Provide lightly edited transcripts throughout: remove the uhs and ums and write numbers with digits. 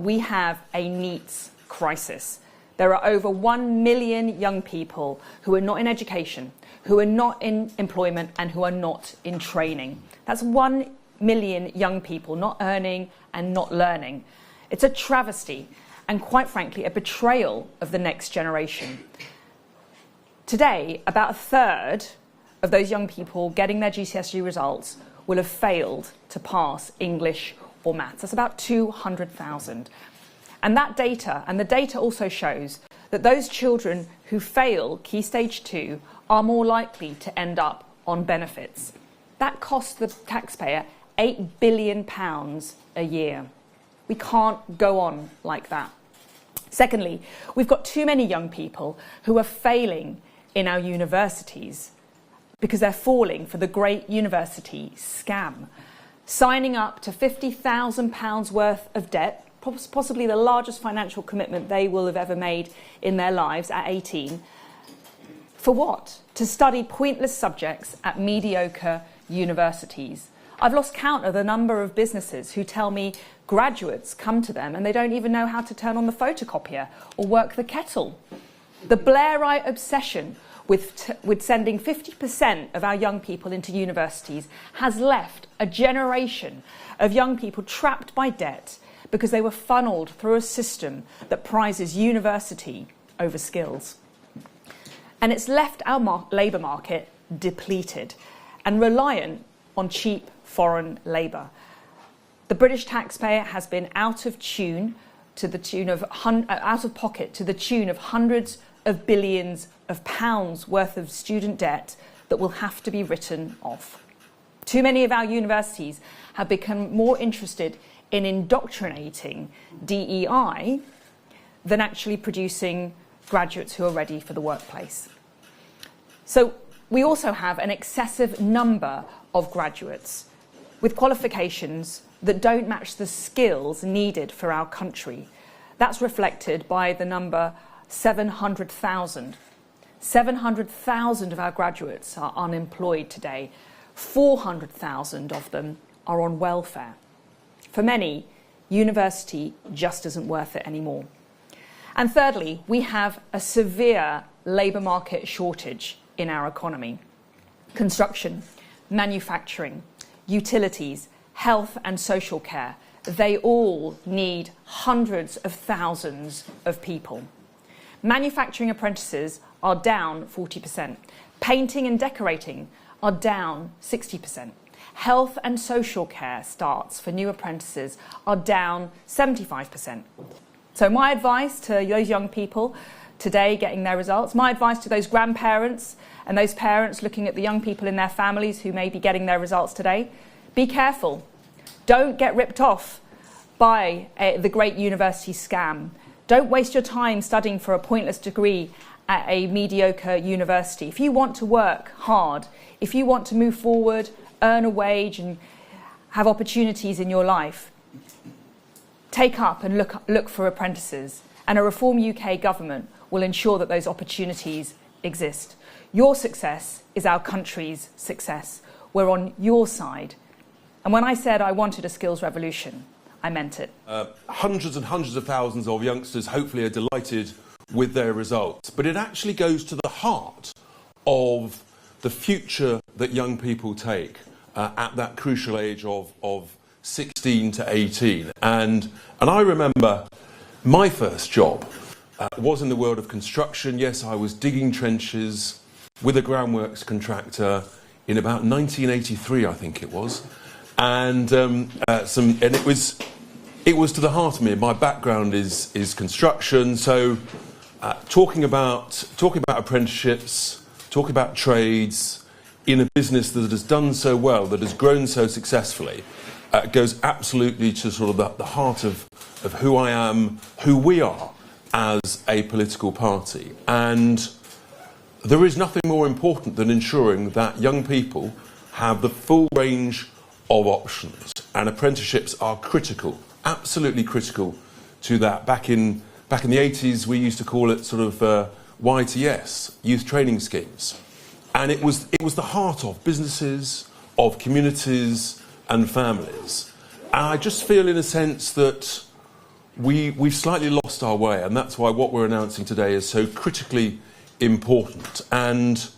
we have a needs crisis. There are over 1 million young people who are not in education, who are not in employment, and who are not in training. That's 1 million young people not earning and not learning. It's a travesty and, quite frankly, a betrayal of the next generation. Today, about a third of those young people getting their GCSE results will have failed to pass English or maths. That's about 200,000. And that data, and the data also shows that those children who fail Key Stage 2 are more likely to end up on benefits. That costs the taxpayer £8 billion a year. We can't go on like that. Secondly, we've got too many young people who are failing in our universities because they're falling for the great university scam. Signing up to £50,000 worth of debt, possibly the largest financial commitment they will have ever made in their lives at 18. For what? To study pointless subjects at mediocre universities. I've lost count of the number of businesses who tell me graduates come to them and they don't even know how to turn on the photocopier or work the kettle. The Blairite obsession with sending 50% of our young people into universities has left a generation of young people trapped by debt because they were funneled through a system that prizes university over skills. And it's left our labour market depleted and reliant on cheap foreign labour. The British taxpayer has been out of pocket to the tune of hundreds of billions of pounds worth of student debt that will have to be written off. Too many of our universities have become more interested in indoctrinating DEI than actually producing graduates who are ready for the workplace. So we also have an excessive number of graduates with qualifications that don't match the skills needed for our country. That's reflected by the number 700,000. 700,000 of our graduates are unemployed today. 400,000 of them are on welfare. For many, university just isn't worth it anymore. And thirdly, we have a severe labour market shortage in our economy. Construction, manufacturing, utilities, health and social care, they all need hundreds of thousands of people. Manufacturing apprentices are down 40%. Painting and decorating are down 60%. Health and social care starts for new apprentices are down 75%. So my advice to those young people today getting their results, my advice to those grandparents and those parents looking at the young people in their families who may be getting their results today, be careful. Don't get ripped off by the great university scam. Don't waste your time studying for a pointless degree at a mediocre university. If you want to work hard, if you want to move forward, earn a wage and have opportunities in your life, take up and look for apprentices. And a Reform UK government will ensure that those opportunities exist. Your success is our country's success. We're on your side. And when I said I wanted a skills revolution, I meant it. Hundreds and hundreds of thousands of youngsters hopefully are delighted with their results. But it actually goes to the heart of the future that young people take at that crucial age of 16 to 18. And I remember my first job was in the world of construction. Yes, I was digging trenches with a groundworks contractor in about 1983, I think it was. And it was to the heart of me. My background is construction, so talking about apprenticeships, talking about trades in a business that has done so well, that has grown so successfully, goes absolutely to sort of the heart of who I am, who we are as a political party. And there is nothing more important than ensuring that young people have the full range of options, and apprenticeships are critical, absolutely critical to that. Back in the 80s, we used to call it sort of YTS, youth training schemes, and it was the heart of businesses, of communities and families. And I just feel, in a sense, that we've slightly lost our way, and that's why what we're announcing today is so critically important. And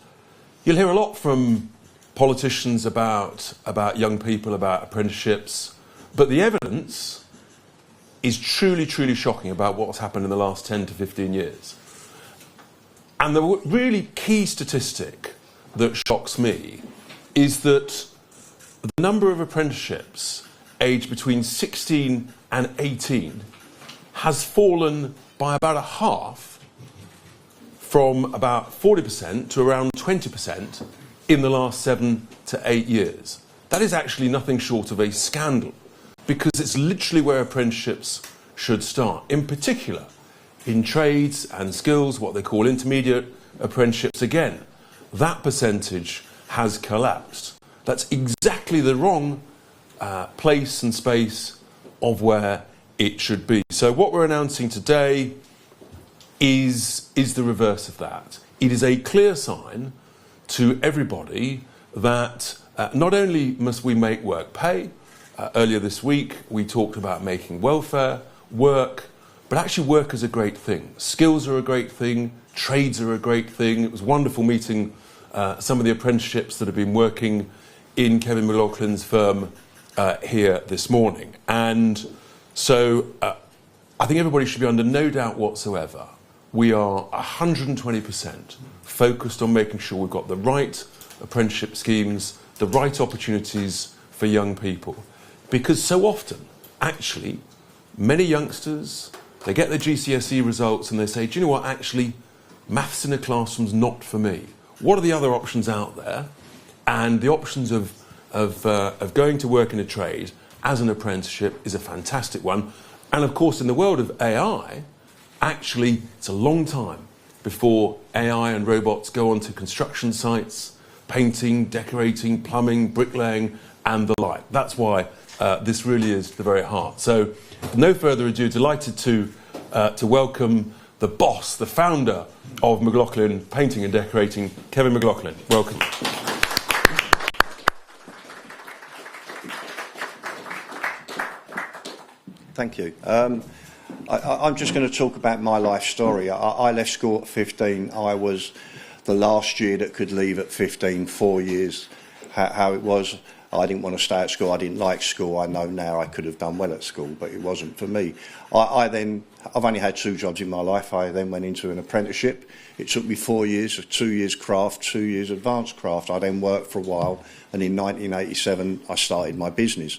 you'll hear a lot from politicians about young people, about apprenticeships, but the evidence is truly, truly shocking about what's happened in the last 10 to 15 years. And the really key statistic that shocks me is that the number of apprenticeships aged between 16 and 18 has fallen by about a half, from about 40% to around 20% in the last 7 to 8 years. That is actually nothing short of a scandal, because it's literally where apprenticeships should start. In particular, in trades and skills, what they call intermediate apprenticeships, again, that percentage has collapsed. That's exactly the wrong place and space of where it should be. So what we're announcing today is the reverse of that. It is a clear sign to everybody that not only must we make work pay, earlier this week we talked about making welfare work, but actually work is a great thing. Skills are a great thing, trades are a great thing. It was wonderful meeting some of the apprenticeships that have been working in Kevin McLaughlin's firm here this morning. And so I think everybody should be under no doubt whatsoever. We are 120% focused on making sure we've got the right apprenticeship schemes, the right opportunities for young people. Because so often, actually, many youngsters, they get their GCSE results and they say, do you know what, actually, maths in a classroom's not for me. What are the other options out there? And the options of going to work in a trade as an apprenticeship is a fantastic one. And of course, in the world of AI, actually, it's a long time before AI and robots go onto construction sites, painting, decorating, plumbing, bricklaying, and the like. That's why this really is the very heart. So, no further ado, delighted to welcome the boss, the founder of McLaughlin Painting and Decorating, Kevin McLaughlin. Welcome. Thank you. I'm just going to talk about my life story. I left school at 15. I was the last year that could leave at 15, 4 years. How it was, I didn't want to stay at school. I didn't like school. I know now I could have done well at school, but it wasn't for me. I've only had 2 jobs in my life. I then went into an apprenticeship. It took me 4 years, 2 years craft, 2 years advanced craft. I then worked for a while, and in 1987 I started my business.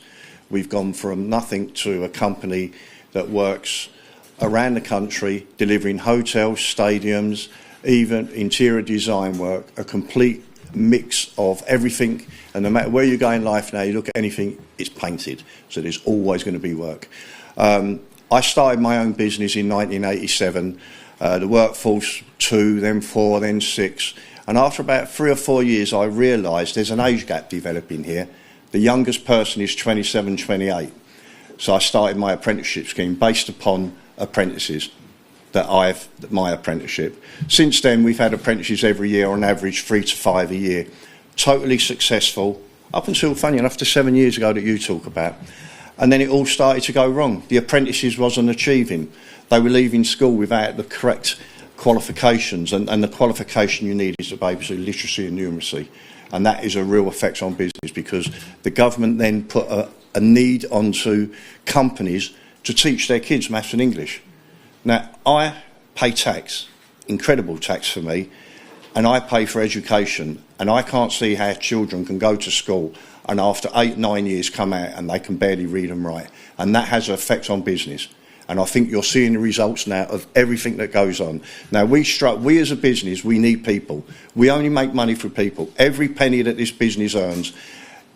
We've gone from nothing to a company that works around the country, delivering hotels, stadiums, even interior design work, a complete mix of everything. And no matter where you go in life now, you look at anything, it's painted. So there's always going to be work. I started my own business in 1987. The workforce 2, then 4, then 6. And after about 3 or 4 years, I realised there's an age gap developing here. The youngest person is 27, 28. So I started my apprenticeship scheme based upon apprentices, my apprenticeship. Since then, we've had apprentices every year, on average 3 to 5 a year. Totally successful, up until, funny enough, to 7 years ago that you talk about. And then it all started to go wrong. The apprentices wasn't achieving. They were leaving school without the correct qualifications, and the qualification you need is to be able to literacy and numeracy. And that is a real effect on business, because the government then put a need onto companies to teach their kids maths and English. Now, I pay tax, incredible tax for me, and I pay for education, and I can't see how children can go to school and after 8, 9 years come out and they can barely read and write. And that has an effect on business. And I think you're seeing the results now of everything that goes on. Now, we as a business, we need people. We only make money for people. Every penny that this business earns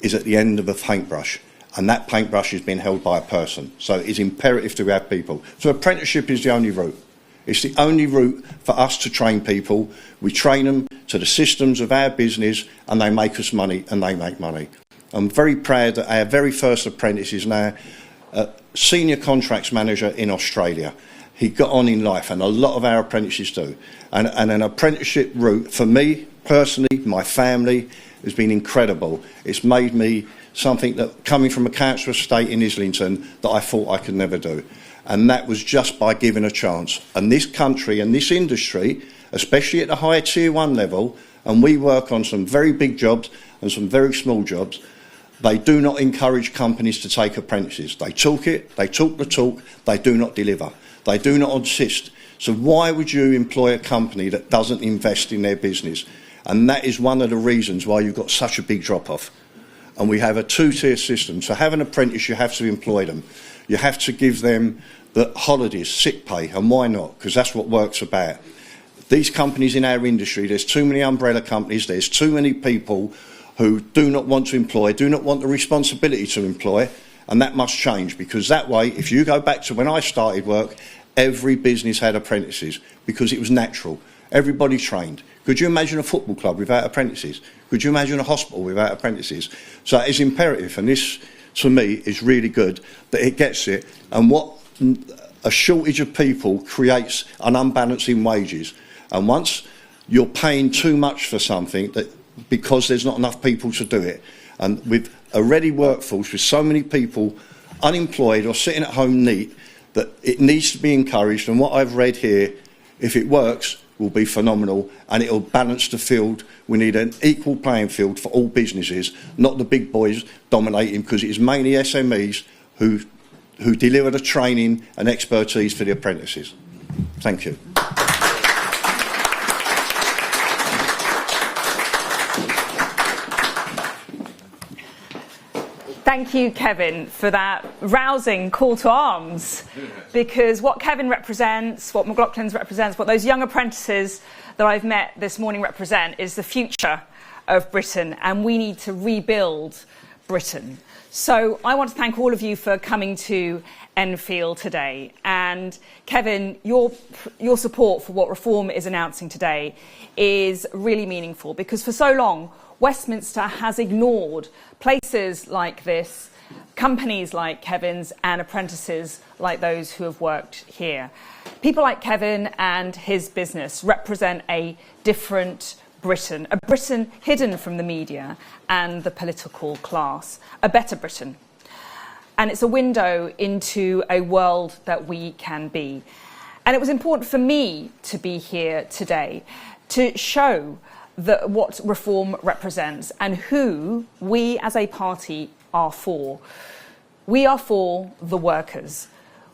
is at the end of a paintbrush. And that paintbrush is being held by a person. So it's imperative to have people. So apprenticeship is the only route. It's the only route for us to train people. We train them to the systems of our business, and they make us money, and they make money. I'm very proud that our very first apprentice is now a senior contracts manager in Australia. He got on in life, and a lot of our apprentices do. And an apprenticeship route, for me personally, my family, has been incredible. It's made me something that, coming from a council estate in Islington, that I thought I could never do. And that was just by giving a chance. And this country and this industry, especially at the higher tier 1 level, and we work on some very big jobs and some very small jobs, they do not encourage companies to take apprentices. They talk it, they talk the talk, they do not deliver. They do not insist. So why would you employ a company that doesn't invest in their business? And that is one of the reasons why you've got such a big drop-off. And we have a 2-tier system. So have an apprentice, you have to employ them. You have to give them the holidays, sick pay, and why not? Because that's what work's about. These companies in our industry, there's too many umbrella companies, there's too many people who do not want to employ, do not want the responsibility to employ, and that must change, because that way, if you go back to when I started work, every business had apprentices, because it was natural. Everybody trained. Could you imagine a football club without apprentices? Could you imagine a hospital without apprentices? So it's imperative, and this, to me, is really good, that it gets it, and what a shortage of people creates an unbalance in wages. And once you're paying too much for something, that because there's not enough people to do it, and with a ready workforce, with so many people unemployed or sitting at home neat, that it needs to be encouraged. And what I've read here, if it works, will be phenomenal, and it'll balance the field. We need an equal playing field for all businesses, not the big boys dominating, because it is mainly SMEs who deliver the training and expertise for the apprentices. Thank you. Thank you, Kevin, for that rousing call to arms, because what Kevin represents, what McLaughlin's represents, what those young apprentices that I've met this morning represent is the future of Britain, and we need to rebuild Britain. So I want to thank all of you for coming to Enfield today. And Kevin, your support for what Reform is announcing today is really meaningful, because for so long, Westminster has ignored places like this, companies like Kevin's, and apprentices like those who have worked here. People like Kevin and his business represent a different Britain, a Britain hidden from the media and the political class, a better Britain. And it's a window into a world that we can be. And it was important for me to be here today to show what Reform represents and who we as a party are for. We are for the workers.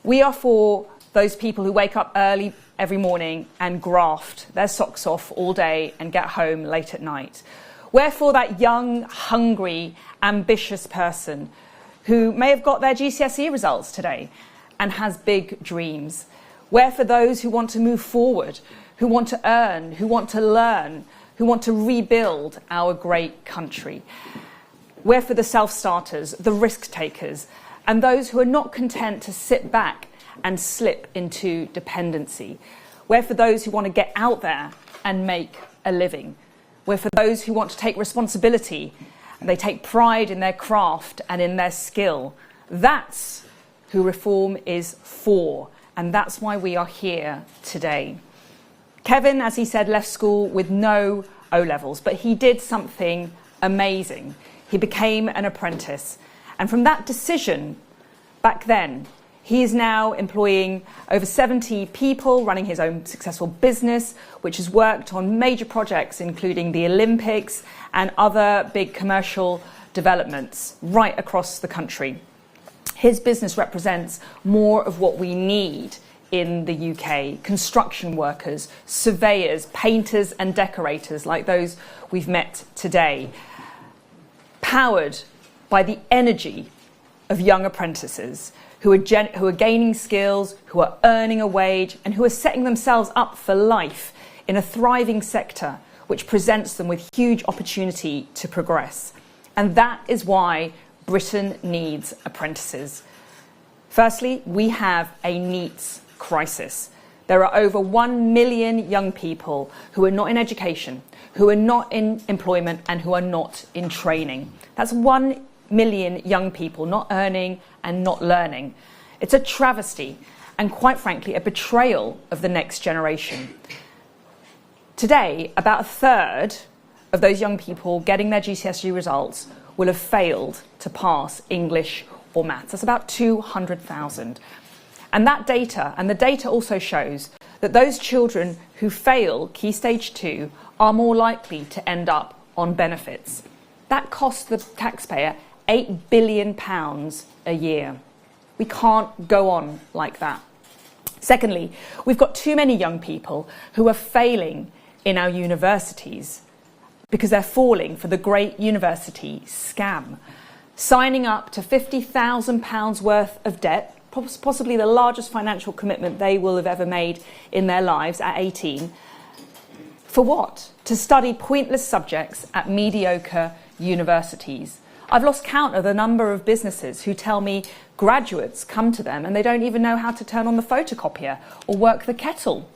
We are for those people who wake up early every morning and graft their socks off all day and get home late at night. We're for that young, hungry, ambitious person who may have got their GCSE results today and has big dreams. We're for those who want to move forward, who want to earn, who want to learn, who want to rebuild our great country. We're for the self-starters, the risk-takers, and those who are not content to sit back and slip into dependency. We're for those who want to get out there and make a living. We're for those who want to take responsibility, and they take pride in their craft and in their skill. That's who Reform is for, and that's why we are here today. Kevin, as he said, left school with no O-levels, but he did something amazing. He became an apprentice. And from that decision back then, he is now employing over 70 people, running his own successful business, which has worked on major projects, including the Olympics and other big commercial developments right across the country. His business represents more of what we need in the UK: construction workers, surveyors, painters and decorators like those we've met today, powered by the energy of young apprentices who are gaining skills, who are earning a wage, and who are setting themselves up for life in a thriving sector which presents them with huge opportunity to progress. And that is why Britain needs apprentices. Firstly, we have a needs crisis. There are over 1 million young people who are not in education, who are not in employment, and who are not in training. That's 1 million young people not earning and not learning. It's a travesty and, quite frankly, a betrayal of the next generation. Today, about a third of those young people getting their GCSE results will have failed to pass English or maths. That's about 200,000. And that data, and the data also shows that those children who fail Key Stage 2 are more likely to end up on benefits. That costs the taxpayer £8 billion a year. We can't go on like that. Secondly, we've got too many young people who are failing in our universities because they're falling for the great university scam. Signing up to £50,000 worth of debt, possibly the largest financial commitment they will have ever made in their lives at 18. For what? To study pointless subjects at mediocre universities. I've lost count of the number of businesses who tell me graduates come to them and they don't even know how to turn on the photocopier or work the kettle.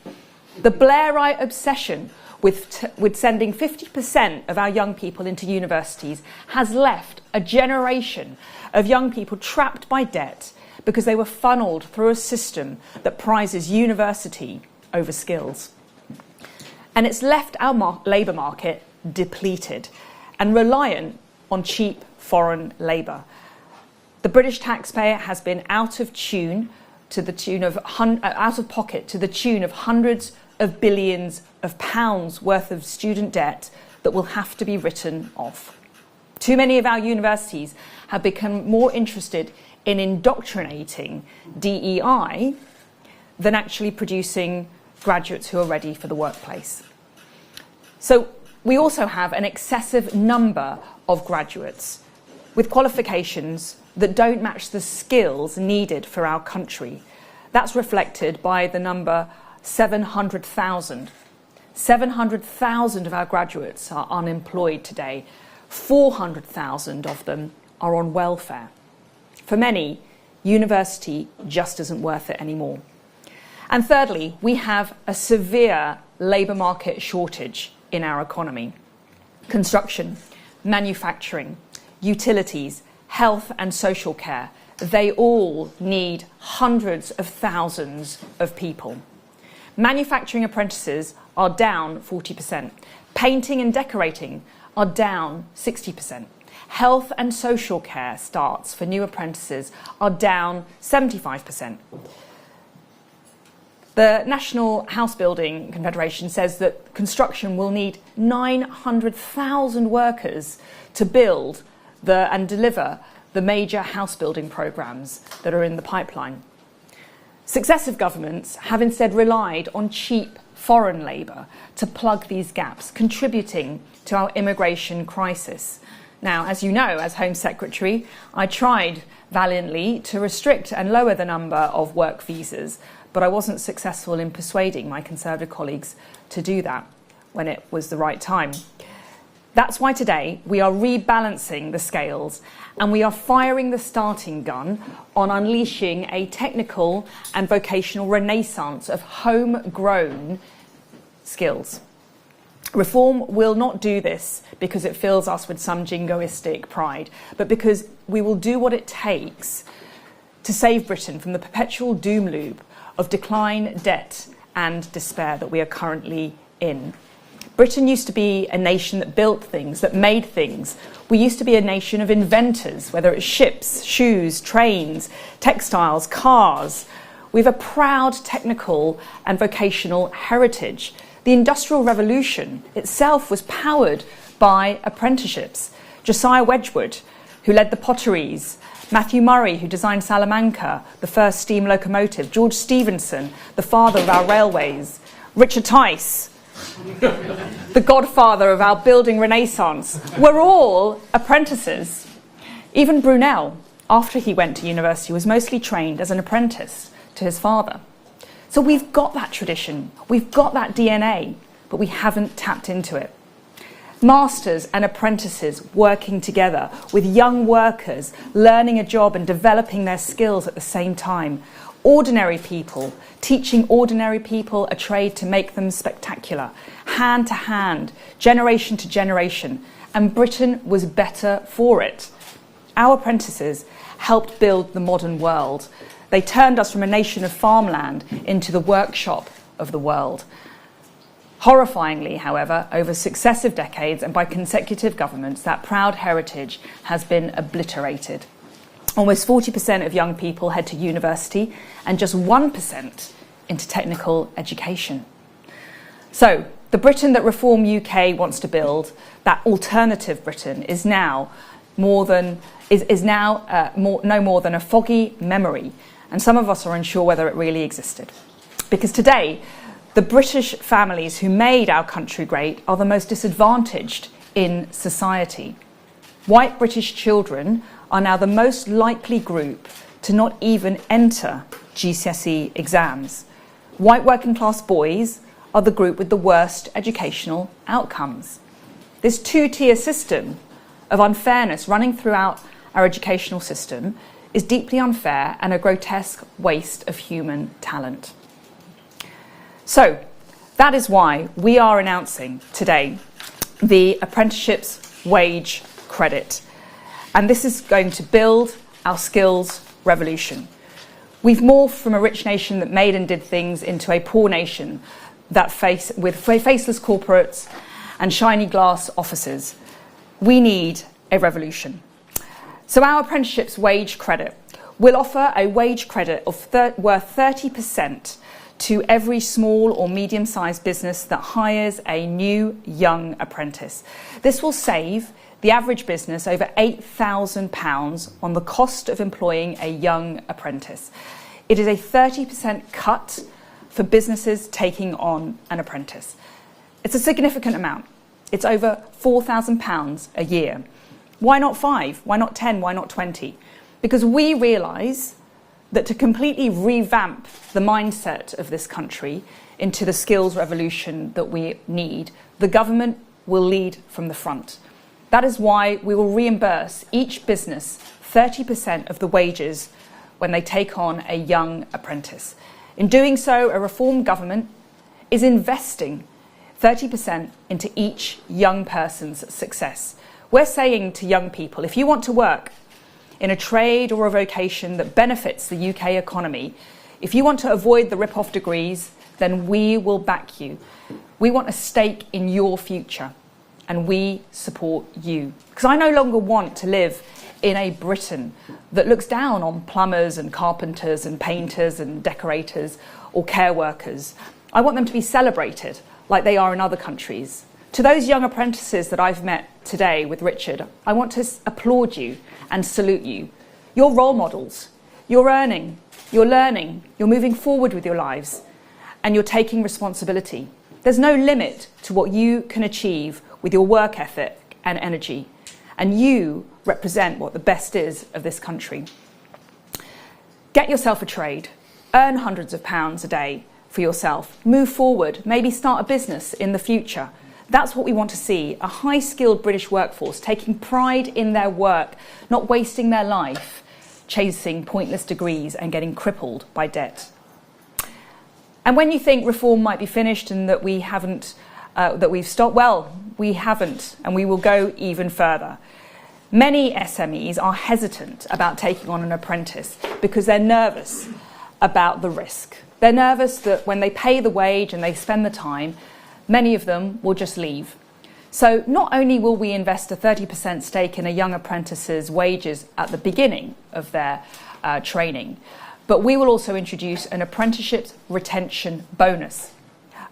The Blairite obsession with sending 50% of our young people into universities has left a generation of young people trapped by debt because they were funneled through a system that prizes university over skills. And it's left our labour market depleted and reliant on cheap foreign labour. The British taxpayer has been out of pocket to the tune of hundreds of billions of pounds worth of student debt that will have to be written off. Too many of our universities have become more interested in indoctrinating DEI than actually producing graduates who are ready for the workplace. So we also have an excessive number of graduates with qualifications that don't match the skills needed for our country. That's reflected by the number 700,000. 700,000 of our graduates are unemployed today. 400,000 of them are on welfare. For many, university just isn't worth it anymore. And thirdly, we have a severe labour market shortage in our economy. Construction, manufacturing, utilities, health and social care, they all need hundreds of thousands of people. Manufacturing apprentices are down 40%. Painting and decorating are down 60%. Health and social care starts for new apprentices are down 75%. The National House Building Confederation says that construction will need 900,000 workers to build and deliver the major house building programmes that are in the pipeline. Successive governments have instead relied on cheap foreign labour to plug these gaps, contributing to our immigration crisis. Now, as you know, as Home Secretary, I tried valiantly to restrict and lower the number of work visas, but I wasn't successful in persuading my Conservative colleagues to do that when it was the right time. That's why today we are rebalancing the scales and we are firing the starting gun on unleashing a technical and vocational renaissance of homegrown skills. Reform will not do this because it fills us with some jingoistic pride, but because we will do what it takes to save Britain from the perpetual doom loop of decline, debt and despair that we are currently in. Britain used to be a nation that built things, that made things. We used to be a nation of inventors, whether it's ships, shoes, trains, textiles, cars. We have a proud technical and vocational heritage. The Industrial Revolution itself was powered by apprenticeships. Josiah Wedgwood, who led the potteries, Matthew Murray, who designed Salamanca, the first steam locomotive, George Stephenson, the father of our railways, Richard Tice, the godfather of our building renaissance, were all apprentices. Even Brunel, after he went to university, was mostly trained as an apprentice to his father. So we've got that tradition, we've got that DNA, but we haven't tapped into it. Masters and apprentices working together with young workers, learning a job and developing their skills at the same time. Ordinary people, teaching ordinary people a trade to make them spectacular, hand to hand, generation to generation, and Britain was better for it. Our apprentices helped build the modern world. They turned us from a nation of farmland into the workshop of the world. Horrifyingly, however, over successive decades and by consecutive governments, that proud heritage has been obliterated. Almost 40% of young people head to university and just 1% into technical education. So the Britain that Reform UK wants to build, that alternative Britain, is now no more than a foggy memory, and some of us are unsure whether it really existed. Because today, the British families who made our country great are the most disadvantaged in society. White British children are now the most likely group to not even enter GCSE exams. White working class boys are the group with the worst educational outcomes. This two-tier system of unfairness running throughout our educational system is deeply unfair and a grotesque waste of human talent. So that is why we are announcing today the apprenticeships wage credit. And this is going to build our skills revolution. We've morphed from a rich nation that made and did things into a poor nation that with faceless corporates and shiny glass offices. We need a revolution. So our apprenticeships wage credit will offer a wage credit of worth 30% to every small or medium-sized business that hires a new young apprentice. This will save the average business over £8,000 on the cost of employing a young apprentice. It is a 30% cut for businesses taking on an apprentice. It's a significant amount. It's over £4,000 a year. Why not 5? Why not 10? Why not 20? Because we realise that to completely revamp the mindset of this country into the skills revolution that we need, the government will lead from the front. That is why we will reimburse each business 30% of the wages when they take on a young apprentice. In doing so, a reform government is investing 30% into each young person's success. We're saying to young people, if you want to work in a trade or a vocation that benefits the UK economy, if you want to avoid the rip-off degrees, then we will back you. We want a stake in your future, and we support you. Because I no longer want to live in a Britain that looks down on plumbers and carpenters and painters and decorators or care workers. I want them to be celebrated like they are in other countries. To those young apprentices that I've met today with Richard, I want to applaud you and salute you. You're role models. You're earning, you're learning, you're moving forward with your lives, and you're taking responsibility. There's no limit to what you can achieve with your work ethic and energy, and you represent what the best is of this country. Get yourself a trade, earn hundreds of pounds a day for yourself, move forward, maybe start a business in the future. That's what we want to see, a high-skilled British workforce taking pride in their work, not wasting their life chasing pointless degrees and getting crippled by debt. And when you think reform might be finished and that we haven't, that we've stopped, well, we haven't, and we will go even further. Many SMEs are hesitant about taking on an apprentice because they're nervous about the risk. They're nervous that when they pay the wage and they spend the time, many of them will just leave. So not only will we invest a 30% stake in a young apprentice's wages at the beginning of their training, but we will also introduce an apprenticeship retention bonus.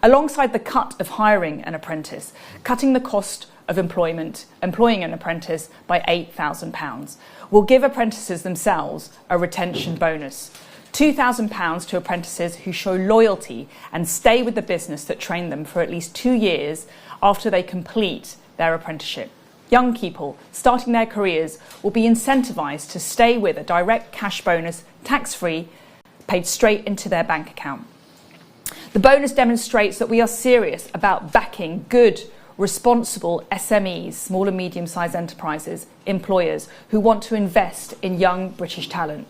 Alongside the cut of hiring an apprentice, cutting the cost of employing an apprentice by £8,000 will give apprentices themselves a retention bonus. £2,000 to apprentices who show loyalty and stay with the business that trained them for at least 2 years after they complete their apprenticeship. Young people starting their careers will be incentivised to stay with a direct cash bonus, tax-free, paid straight into their bank account. The bonus demonstrates that we are serious about backing good, responsible SMEs, small and medium-sized enterprises, employers who want to invest in young British talent.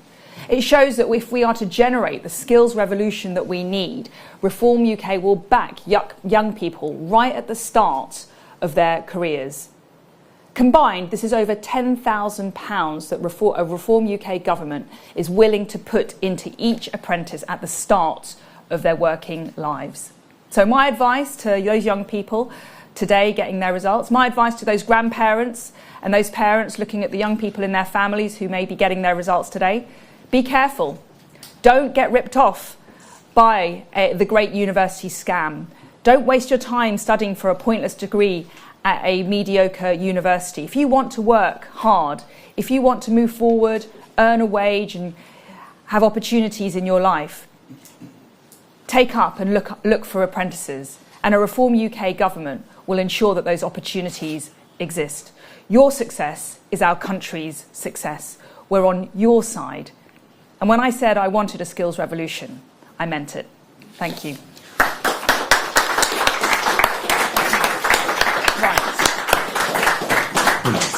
It shows that if we are to generate the skills revolution that we need, Reform UK will back young people right at the start of their careers. Combined, this is over £10,000 that a Reform UK government is willing to put into each apprentice at the start of their working lives. So my advice to those young people today getting their results, my advice to those grandparents And those parents looking at the young people in their families who may be getting their results today, be careful. Don't get ripped off by the great university scam. Don't waste your time studying for a pointless degree at a mediocre university. If you want to work hard, if you want to move forward, earn a wage and have opportunities in your life, take up and look for apprentices. And a Reform UK government will ensure that those opportunities exist. Your success is our country's success. We're on your side. And when I said I wanted a skills revolution, I meant it. Thank you. Right.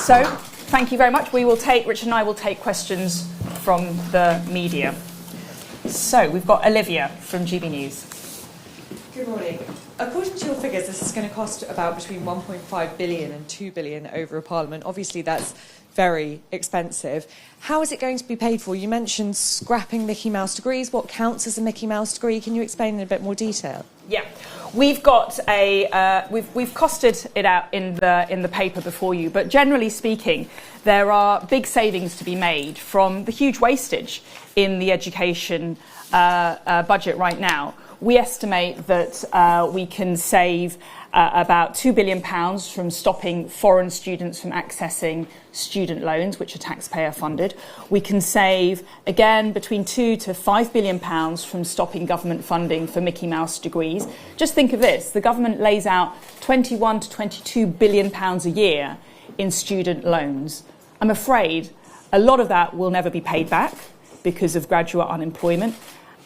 So, thank you very much. Richard and I will take questions from the media. So, we've got Olivia from GB News. Good morning. According to your figures, this is going to cost about between 1.5 billion and 2 billion over a parliament. Obviously, that's very expensive. How is it going to be paid for? You mentioned scrapping Mickey Mouse degrees. What counts as a Mickey Mouse degree? Can you explain in a bit more detail? Yeah, we've got we've costed it out in the paper before you, but generally speaking, there are big savings to be made from the huge wastage in the education budget right now. We estimate that we can save about £2 billion from stopping foreign students from accessing student loans, which are taxpayer funded. We can save, again, between £2 to £5 billion from stopping government funding for Mickey Mouse degrees. Just think of this. The government lays out £21 to £22 billion a year in student loans. I'm afraid a lot of that will never be paid back because of graduate unemployment,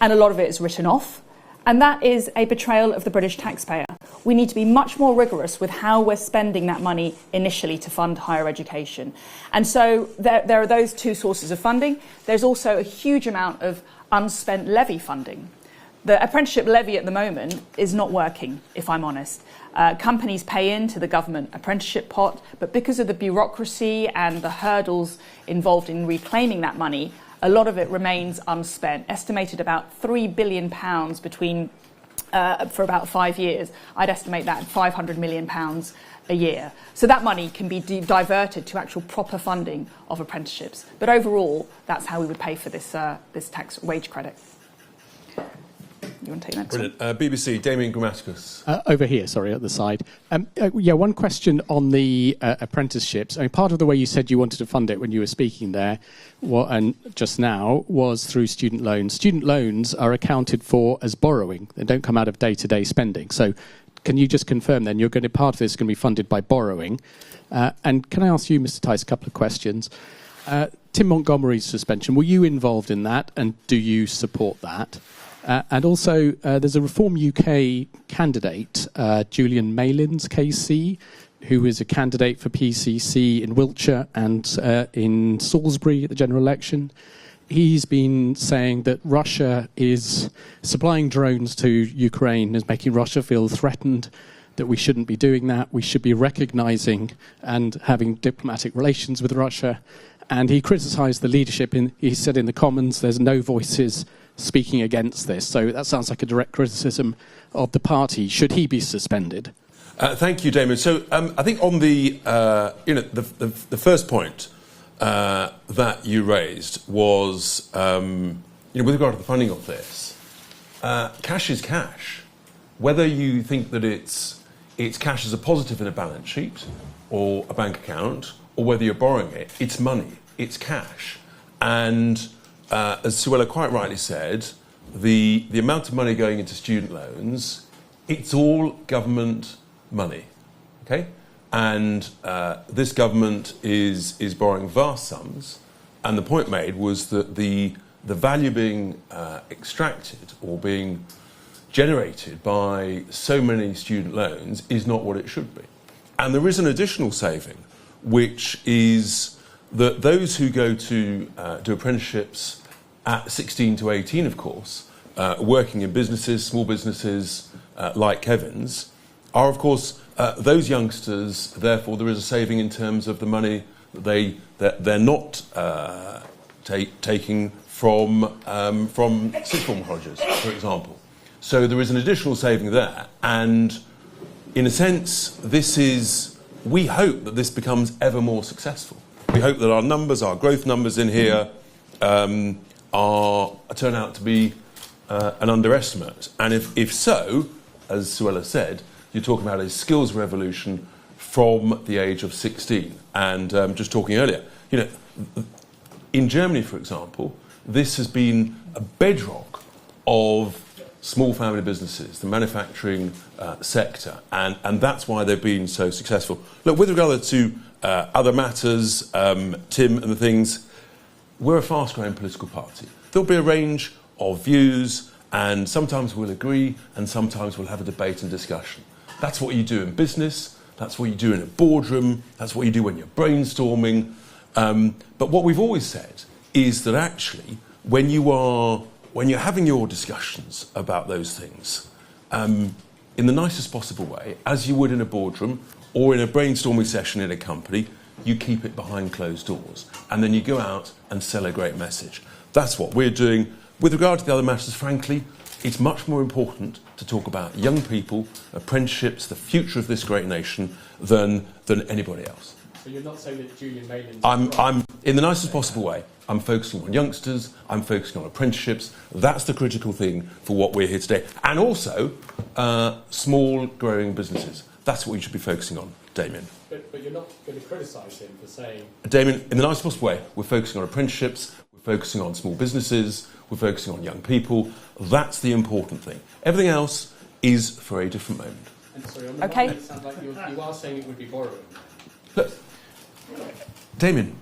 and a lot of it is written off. And that is a betrayal of the British taxpayer. We need to be much more rigorous with how we're spending that money initially to fund higher education. And so there are those two sources of funding. There's also a huge amount of unspent levy funding. The apprenticeship levy at the moment is not working, if I'm honest. Companies pay into the government apprenticeship pot, but because of the bureaucracy and the hurdles involved in reclaiming that money, a lot of it remains unspent, estimated about £3 billion between for about 5 years. I'd estimate that at £500 million a year. So that money can be diverted to actual proper funding of apprenticeships. But overall, that's how we would pay for this tax wage credit. You want to take that? Brilliant. BBC, Damien Grammaticus. Over here, sorry, at the side. One question on the apprenticeships. I mean, part of the way you said you wanted to fund it when you were speaking there, and just now, was through student loans. Student loans are accounted for as borrowing. They don't come out of day-to-day spending. So can you just confirm then, part of this is going to be funded by borrowing? And can I ask you, Mr. Tice, a couple of questions? Tim Montgomery's suspension, were you involved in that, and do you support that? And also, there's a Reform UK candidate, Julian Maylands, KC, who is a candidate for PCC in Wiltshire and in Salisbury at the general election. He's been saying that Russia is supplying drones to Ukraine, is making Russia feel threatened, that we shouldn't be doing that. We should be recognising and having diplomatic relations with Russia. And he criticised the leadership. He said in the Commons, there's no voices speaking against this. So that sounds like a direct criticism of the party. Should he be suspended? Thank you, Damien. So I think on the first point that you raised was with regard to the funding of this, cash is cash. Whether you think that it's cash as a positive in a balance sheet or a bank account, or whether you're borrowing it, it's money, it's cash. And as Suella quite rightly said, the amount of money going into student loans, it's all government money, okay? And this government is borrowing vast sums, and the point made was that the value being extracted or being generated by so many student loans is not what it should be. And there is an additional saving, which is that those who go to do apprenticeships at 16 to 18, of course, working in businesses, small businesses like Kevin's, are, of course, those youngsters. Therefore, there is a saving in terms of the money that they're not taking from sixth form colleges, for example. So there is an additional saving there, and in a sense, this is we hope that this becomes ever more successful. We hope that our numbers, our growth numbers in here, turn out to be an underestimate. And if so, as Suella said, you're talking about a skills revolution from the age of 16. And just talking earlier, in Germany, for example, this has been a bedrock of small family businesses, the manufacturing sector, and that's why they've been so successful. Look, with regard to other matters, Tim and the things, we're a fast-growing political party. There'll be a range of views, and sometimes we'll agree, and sometimes we'll have a debate and discussion. That's what you do in business, that's what you do in a boardroom, that's what you do when you're brainstorming. But what we've always said is that actually, when you're having your discussions about those things, in the nicest possible way, as you would in a boardroom or in a brainstorming session in a company, you keep it behind closed doors. And then you go out and sell a great message. That's what we're doing. With regard to the other matters, frankly, it's much more important to talk about young people, apprenticeships, the future of this great nation, than anybody else. So you're not saying that Julian Mayland... I'm in the nicest possible way. I'm focusing on youngsters, I'm focusing on apprenticeships. That's the critical thing for what we're here today. And also, small, growing businesses. That's what we should be focusing on, Damien. But you're not going to criticise him for saying... Damien, in the nicest possible way, we're focusing on apprenticeships, we're focusing on small businesses, we're focusing on young people. That's the important thing. Everything else is for a different moment. And sorry, on the Okay. one, it sounds like you are saying it would be borrowing. Look, Damien,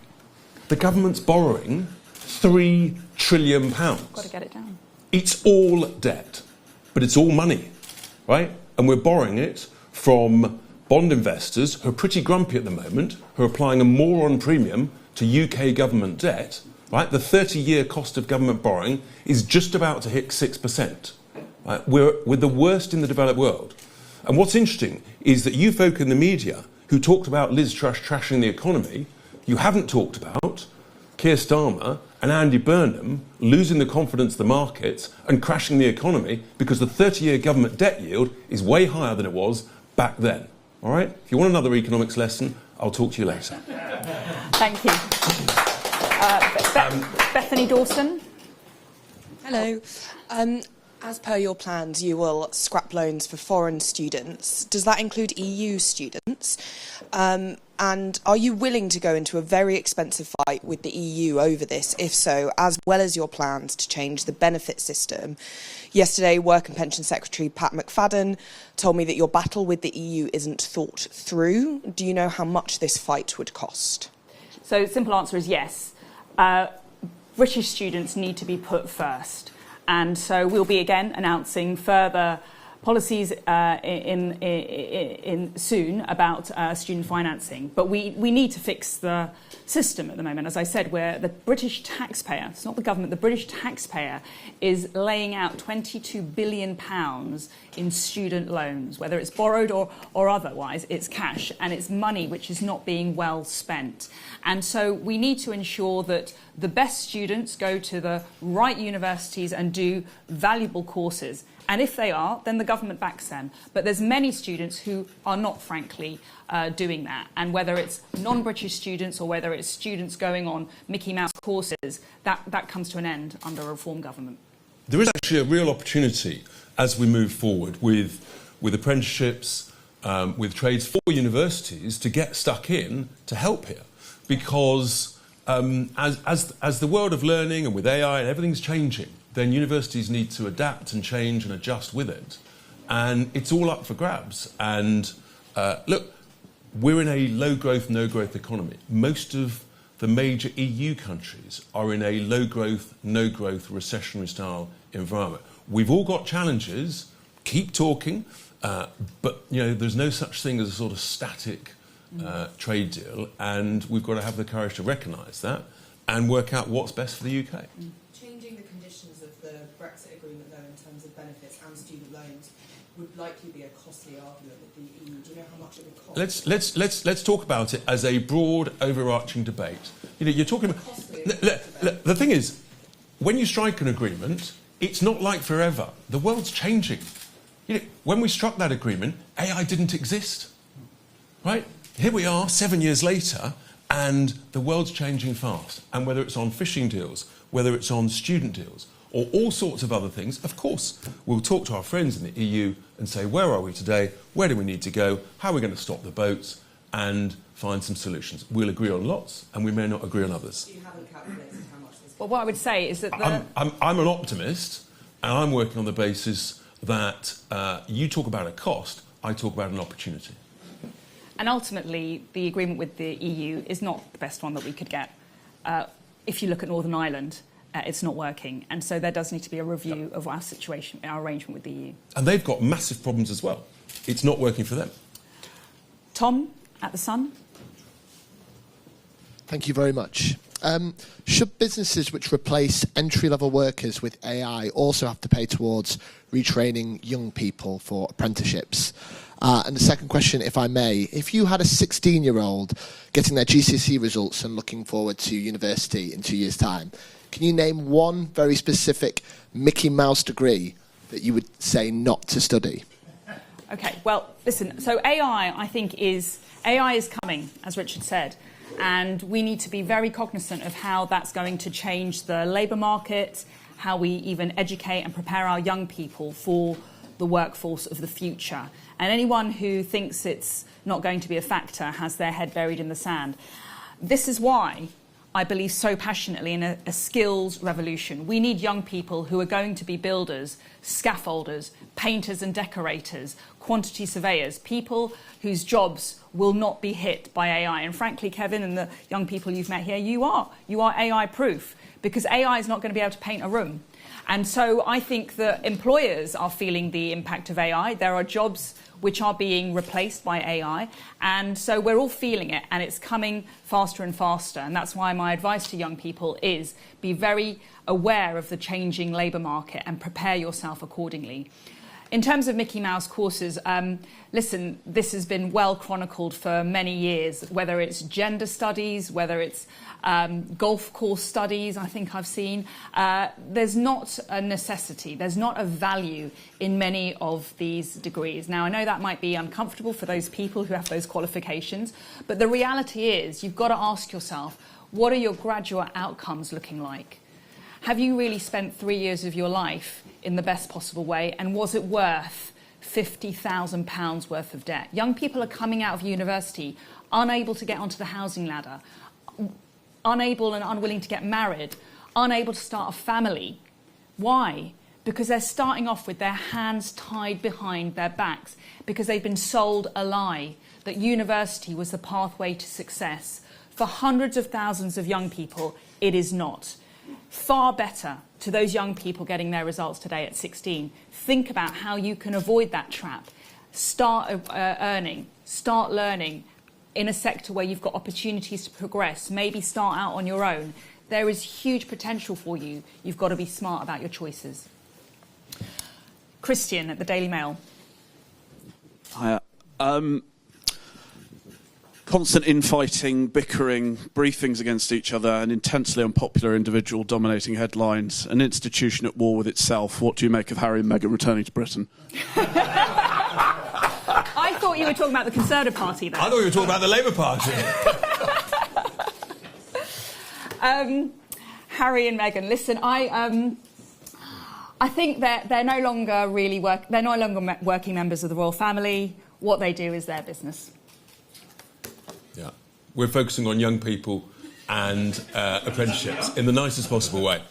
the government's borrowing £3 trillion. Got to get it down. It's all debt, but it's all money, right? And we're borrowing it from bond investors who are pretty grumpy at the moment, who are applying a moron premium to UK government debt, right? The 30-year cost of government borrowing is just about to hit 6%. Right? We're the worst in the developed world. And what's interesting is that you folk in the media who talked about Liz Truss trashing the economy, you haven't talked about Keir Starmer and Andy Burnham losing the confidence of the markets and crashing the economy because the 30-year government debt yield is way higher than it was back then. All right? If you want another economics lesson, I'll talk to you later. Thank you. Bethany Dawson. Hello. As per your plans, you will scrap loans for foreign students. Does that include EU students? And are you willing to go into a very expensive fight with the EU over this? If so, as well as your plans to change the benefit system? Yesterday, Work and Pension Secretary Pat McFadden told me that your battle with the EU isn't thought through. Do you know how much this fight would cost? So, simple answer is yes. British students need to be put first. And so we'll be again announcing further policies in soon about student financing. But we need to fix the system at the moment. As I said, where the British taxpayer, it's not the government, the British taxpayer is laying out £22 billion in student loans, whether it's borrowed or otherwise, it's cash, and it's money which is not being well spent. And so we need to ensure that the best students go to the right universities and do valuable courses. And if they are, then the government backs them. But there's many students who are not, frankly, doing that. And whether it's non-British students or whether it's students going on Mickey Mouse courses, that comes to an end under a reform government. There is actually a real opportunity as we move forward with apprenticeships, with trades for universities to get stuck in to help here. Because as the world of learning and with AI and everything's changing, then universities need to adapt and change and adjust with it. And it's all up for grabs. And look, we're in a low-growth, no-growth economy. Most of the major EU countries are in a low-growth, no-growth, recessionary-style environment. We've all got challenges. Keep talking. But, there's no such thing as a sort of static trade deal. And we've got to have the courage to recognise that and work out what's best for the UK. Changing the conditions of the Brexit agreement, though, in terms of benefits and student loans, would likely be a costly argument with the EU. Do you know how much it would cost? Let's talk about it as a broad, overarching debate. You're talking about... The thing is, when you strike an agreement, it's not like forever. The world's changing. When we struck that agreement, AI didn't exist, right? here we are 7 years later, and the world's changing fast. And whether it's on fishing deals, whether it's on student deals, or all sorts of other things, of course, we'll talk to our friends in the EU and say, where are we today? Where do we need to go? How are we going to stop the boats? And find some solutions. We'll agree on lots, and we may not agree on others. You haven't calculated how much this. Well, what I would say is that I'm an optimist, and I'm working on the basis that you talk about a cost, I talk about an opportunity. And ultimately, the agreement with the EU is not the best one that we could get. If you look at Northern Ireland, it's not working. And so there does need to be a review of our situation, our arrangement with the EU. And they've got massive problems as well. It's not working for them. Tom, at the Sun. Thank you very much. Should businesses which replace entry-level workers with AI also have to pay towards retraining young people for apprenticeships? And the second question, if I may, if you had a 16-year-old getting their GCSE results and looking forward to university in 2 years' time, can you name one very specific Mickey Mouse degree that you would say not to study? OK, well, listen, so AI, I think, is coming, as Richard said. And we need to be very cognizant of how that's going to change the labour market, how we even educate and prepare our young people for the workforce of the future. And anyone who thinks it's not going to be a factor has their head buried in the sand. This is why I believe so passionately in a skills revolution. We need young people who are going to be builders, scaffolders, painters and decorators, quantity surveyors, people whose jobs will not be hit by AI. And frankly, Kevin and the young people you've met here, you are AI proof, because AI is not going to be able to paint a room. And so I think that employers are feeling the impact of AI. There are jobs which are being replaced by AI. And so we're all feeling it, and it's coming faster and faster. And that's why my advice to young people is be very aware of the changing labour market and prepare yourself accordingly. In terms of Mickey Mouse courses, listen, this has been well chronicled for many years, whether it's gender studies, whether it's golf course studies, I think I've seen. There's not a necessity, there's not a value in many of these degrees. Now, I know that might be uncomfortable for those people who have those qualifications, but the reality is you've got to ask yourself, what are your graduate outcomes looking like? Have you really spent 3 years of your life in the best possible way, and was it worth £50,000 worth of debt? Young people are coming out of university unable to get onto the housing ladder, unable and unwilling to get married, unable to start a family. Why? Because they're starting off with their hands tied behind their backs, because they've been sold a lie that university was the pathway to success. For hundreds of thousands of young people, it is not. Far better to those young people getting their results today at 16. Think about how you can avoid that trap. Start earning, start learning in a sector where you've got opportunities to progress. Maybe start out on your own. There is huge potential for you. You've got to be smart about your choices. Christian at the Daily Mail. Hiya. Constant infighting, bickering, briefings against each other, an intensely unpopular individual dominating headlines, an institution at war with itself. What do you make of Harry and Meghan returning to Britain? I thought you were talking about the Conservative Party, though. I thought you were talking about the Labour Party. Harry and Meghan, listen, I think they're no longer working members of the royal family. What they do is their business. Yeah, we're focusing on young people and apprenticeships in the nicest possible way.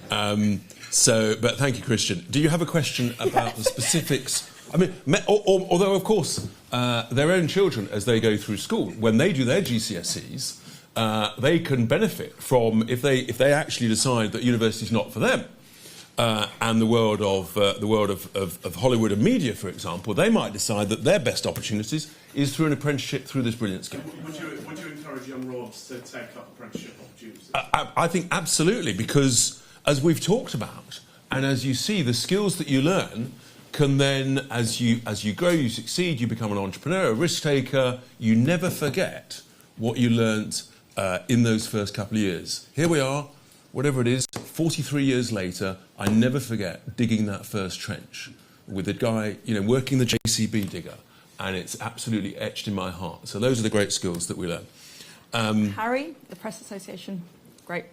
But thank you, Christian. Do you have a question about the specifics? I mean, although of course their own children, as they go through school, when they do their GCSEs, they can benefit from if they actually decide that university's not for them. And the world of Hollywood and media, for example, they might decide that their best opportunities is through an apprenticeship through this brilliant scheme. Would you encourage young rods to take up apprenticeship opportunities? I think absolutely, because as we've talked about, and as you see, the skills that you learn can then, as you grow, you succeed, you become an entrepreneur, a risk taker. You never forget what you learnt in those first couple of years. Here we are. Whatever it is, 43 years later, I never forget digging that first trench with a guy, working the JCB digger, and it's absolutely etched in my heart. So those are the great skills that we learn. Harry, the Press Association. Great.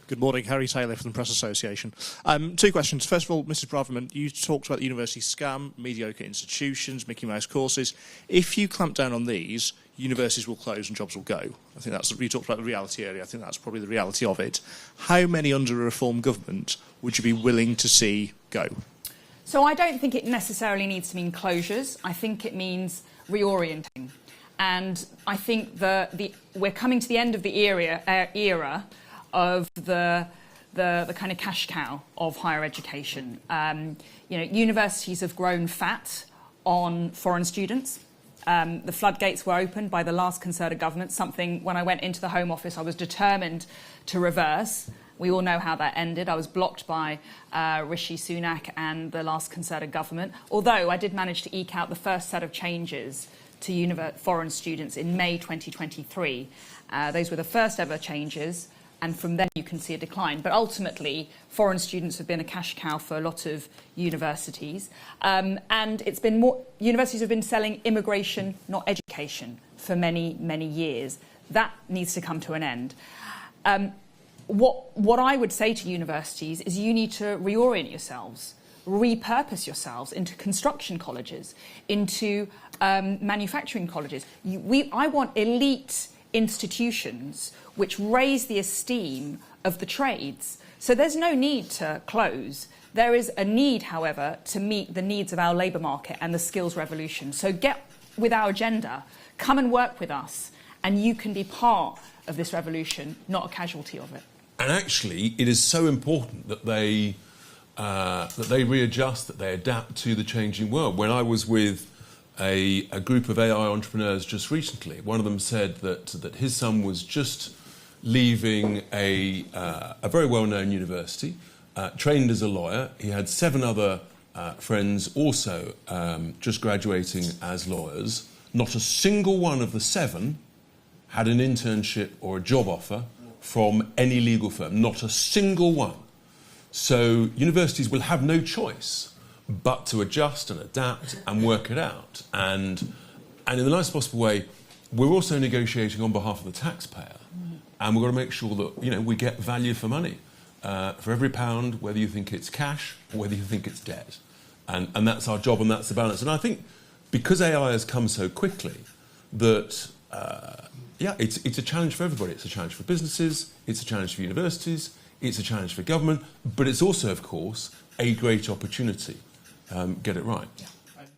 Good morning, Harry Taylor from the Press Association. 2 questions. First of all, Mrs. Braverman, you talked about the university scam, mediocre institutions, Mickey Mouse courses. If you clamp down on these, universities will close and jobs will go. I think that's, you talked about the reality earlier, I think that's probably the reality of it. How many under a reform government would you be willing to see go? So I don't think it necessarily needs to mean closures. I think it means reorienting. And I think we're coming to the end of the era of the kind of cash cow of higher education. Universities have grown fat on foreign students. The floodgates were opened by the last Conservative government, something when I went into the Home Office I was determined to reverse. We all know how that ended. I was blocked by Rishi Sunak and the last Conservative government, although I did manage to eke out the first set of changes to foreign students in May 2023. Those were the first ever changes, and from then you can see a decline. But ultimately, foreign students have been a cash cow for a lot of universities. And it's been more, universities have been selling immigration, not education, for many, many years. That needs to come to an end. What I would say to universities is you need to reorient yourselves, repurpose yourselves into construction colleges, into manufacturing colleges. I want elite institutions which raise the esteem of the trades. So there's no need to close. There is a need, however, to meet the needs of our labour market and the skills revolution. So get with our agenda, come and work with us, and you can be part of this revolution, not a casualty of it. And actually, it is so important that they readjust, that they adapt to the changing world. When I was with a group of AI entrepreneurs just recently, one of them said that his son was just leaving a very well-known university, trained as a lawyer. He had 7 other friends also just graduating as lawyers. Not a single one of the 7 had an internship or a job offer from any legal firm. Not a single one. So universities will have no choice but to adjust and adapt and work it out. And in the nicest possible way, we're also negotiating on behalf of the taxpayer. And we've got to make sure that we get value for money. For every pound, whether you think it's cash or whether you think it's debt. And that's our job and that's the balance. And I think because AI has come so quickly that, it's a challenge for everybody. It's a challenge for businesses, it's a challenge for universities, it's a challenge for government, but it's also, of course, a great opportunity. Get it right. Yeah.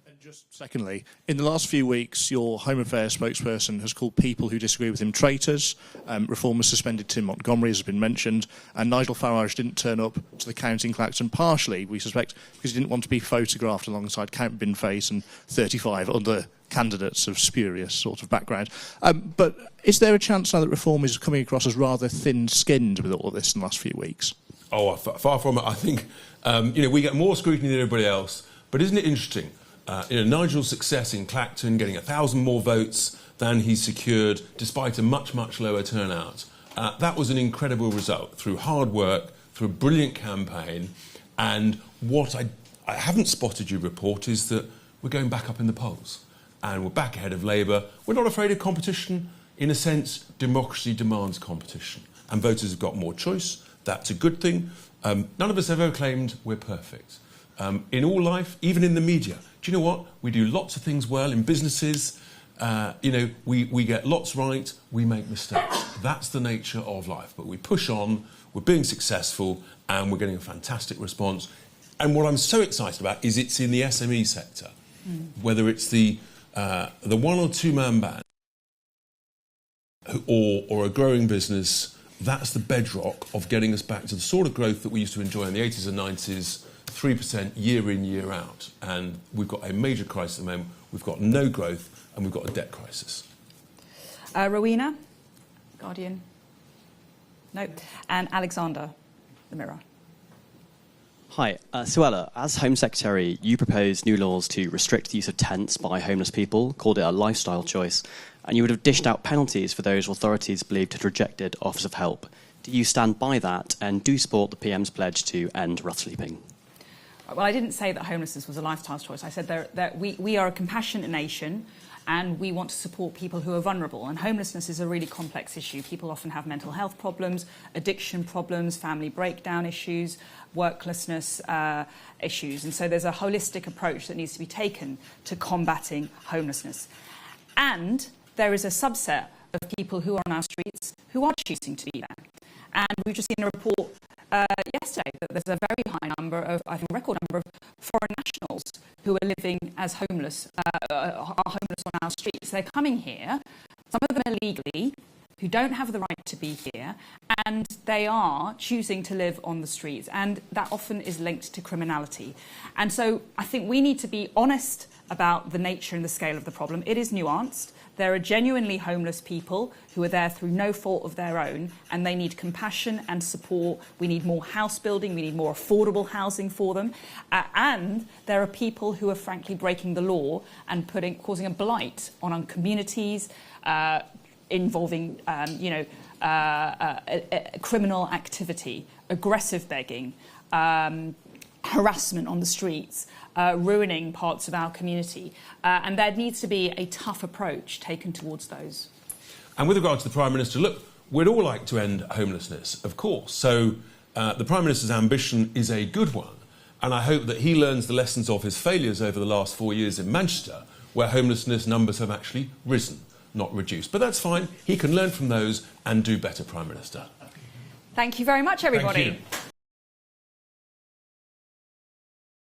And just secondly, in the last few weeks, your Home Affairs spokesperson has called people who disagree with him traitors. Reform has suspended Tim Montgomery, as has been mentioned, and Nigel Farage didn't turn up to the counting Clacton, partially, we suspect, because he didn't want to be photographed alongside Count Binface and 35 other candidates of spurious sort of background. But is there a chance now that Reform is coming across as rather thin-skinned with all of this in the last few weeks? Oh, far from it. I think, we get more scrutiny than everybody else. But isn't it interesting? Nigel's success in Clacton, getting 1,000 more votes than he secured, despite a much, much lower turnout. That was an incredible result through hard work, through a brilliant campaign. And what I haven't spotted you report is that we're going back up in the polls. And we're back ahead of Labour. We're not afraid of competition. In a sense, democracy demands competition. And voters have got more choice. That's a good thing. None of us have ever claimed we're perfect. In all life, even in the media. Do you know what? We do lots of things well in businesses. We get lots right, we make mistakes. That's the nature of life. But we push on, we're being successful, and we're getting a fantastic response. And what I'm so excited about is it's in the SME sector. Whether it's the 1 or 2 man band or a growing business, that's the bedrock of getting us back to the sort of growth that we used to enjoy in the 80s and 90s, 3% year in, year out. And we've got a major crisis at the moment. We've got no growth and we've got a debt crisis. Rowena, Guardian. No. And Alexander, The Mirror. Hi, Suella, as Home Secretary, you proposed new laws to restrict the use of tents by homeless people, called it a lifestyle choice, and you would have dished out penalties for those authorities believed had rejected offers of help. Do you stand by that, and do you support the PM's pledge to end rough sleeping? Well, I didn't say that homelessness was a lifestyle choice. I said that we are a compassionate nation and we want to support people who are vulnerable. And homelessness is a really complex issue. People often have mental health problems, addiction problems, family breakdown issues, worklessness issues. And so there's a holistic approach that needs to be taken to combating homelessness. And there is a subset of people who are on our streets who are choosing to be there. And we've just seen a report yesterday that there's a very high number of, I think a record number of foreign nationals who are living as homeless, are homeless on our streets. They're coming here, some of them illegally, who don't have the right to be here, and they are choosing to live on the streets. And that often is linked to criminality. And so I think we need to be honest about the nature and the scale of the problem. It is nuanced. There are genuinely homeless people who are there through no fault of their own, and they need compassion and support. We need more house building. We need more affordable housing for them. And there are people who are frankly breaking the law and causing a blight on our communities, involving, criminal activity, aggressive begging, harassment on the streets, ruining parts of our community. And there needs to be a tough approach taken towards those. And with regard to the Prime Minister, look, we'd all like to end homelessness, of course. So the Prime Minister's ambition is a good one. And I hope that he learns the lessons of his failures over the last 4 years in Manchester, where homelessness numbers have actually risen, not reduced. But that's fine. He can learn from those and do better, Prime Minister. Thank you very much, everybody. Thank you.